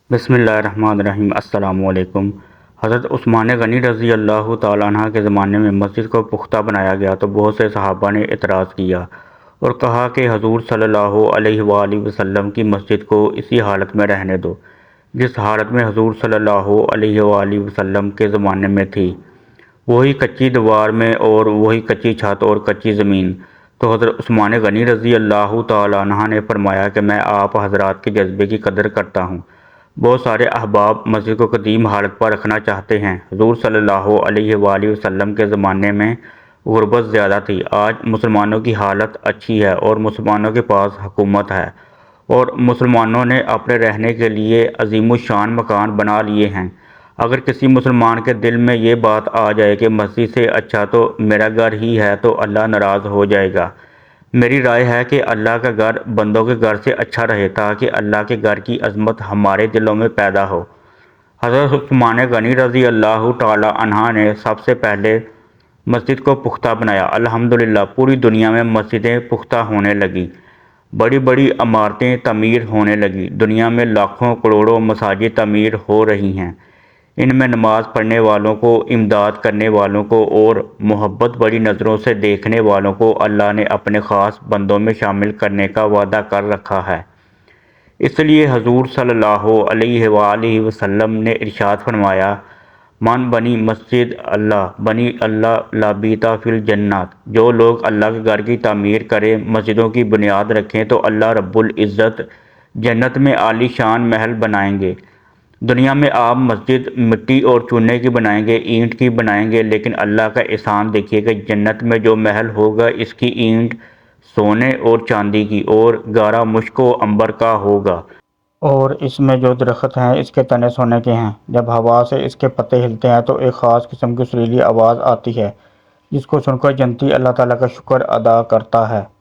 بسم اللہ الرحمن الرحیم۔ السلام علیکم۔ حضرت عثمان غنی رضی اللہ تعالیٰ عنہ کے زمانے میں مسجد کو پختہ بنایا گیا تو بہت سے صحابہ نے اعتراض کیا اور کہا کہ حضور صلی اللہ علیہ وآلہ وسلم کی مسجد کو اسی حالت میں رہنے دو جس حالت میں حضور صلی اللہ علیہ وآلہ وسلم کے زمانے میں تھی، وہی کچی دیوار میں اور وہی کچی چھت اور کچی زمین۔ تو حضرت عثمان غنی رضی اللہ تعالیٰ عنہ نے فرمایا کہ میں آپ حضرات کے جذبے کی قدر کرتا ہوں۔ بہت سارے احباب مسجد کو قدیم حالت پر رکھنا چاہتے ہیں۔ حضور صلی اللہ علیہ وآلہ وسلم کے زمانے میں غربت زیادہ تھی، آج مسلمانوں کی حالت اچھی ہے اور مسلمانوں کے پاس حکومت ہے اور مسلمانوں نے اپنے رہنے کے لیے عظیم الشان مکان بنا لیے ہیں۔ اگر کسی مسلمان کے دل میں یہ بات آ جائے کہ مسجد سے اچھا تو میرا گھر ہی ہے تو اللہ ناراض ہو جائے گا۔ میری رائے ہے کہ اللہ کا گھر بندوں کے گھر سے اچھا رہے تاکہ اللہ کے گھر کی عظمت ہمارے دلوں میں پیدا ہو۔ حضرت عثمان غنی رضی اللہ تعالی عنہ نے سب سے پہلے مسجد کو پختہ بنایا۔ الحمدللہ پوری دنیا میں مسجدیں پختہ ہونے لگیں، بڑی بڑی عمارتیں تعمیر ہونے لگیں۔ دنیا میں لاکھوں کروڑوں مساجد تعمیر ہو رہی ہیں۔ ان میں نماز پڑھنے والوں کو، امداد کرنے والوں کو اور محبت بڑی نظروں سے دیکھنے والوں کو اللہ نے اپنے خاص بندوں میں شامل کرنے کا وعدہ کر رکھا ہے۔ اس لیے حضور صلی اللہ علیہ وآلہ وسلم نے ارشاد فرمایا، من بنی مسجد اللہ بنی اللہ لابیتا فی الجنات، جو لوگ اللہ کے گھر کی تعمیر کریں، مسجدوں کی بنیاد رکھیں تو اللہ رب العزت جنت میں عالی شان محل بنائیں گے۔ دنیا میں آپ مسجد مٹی اور چونے کی بنائیں گے، اینٹ کی بنائیں گے، لیکن اللہ کا احسان دیکھیے کہ جنت میں جو محل ہوگا اس کی اینٹ سونے اور چاندی کی اور گارا مشک و عنبر کا ہوگا۔ اور اس میں جو درخت ہیں اس کے تنے سونے کے ہیں۔ جب ہوا سے اس کے پتے ہلتے ہیں تو ایک خاص قسم کی سریلی آواز آتی ہے جس کو سن کر جنتی اللہ تعالیٰ کا شکر ادا کرتا ہے۔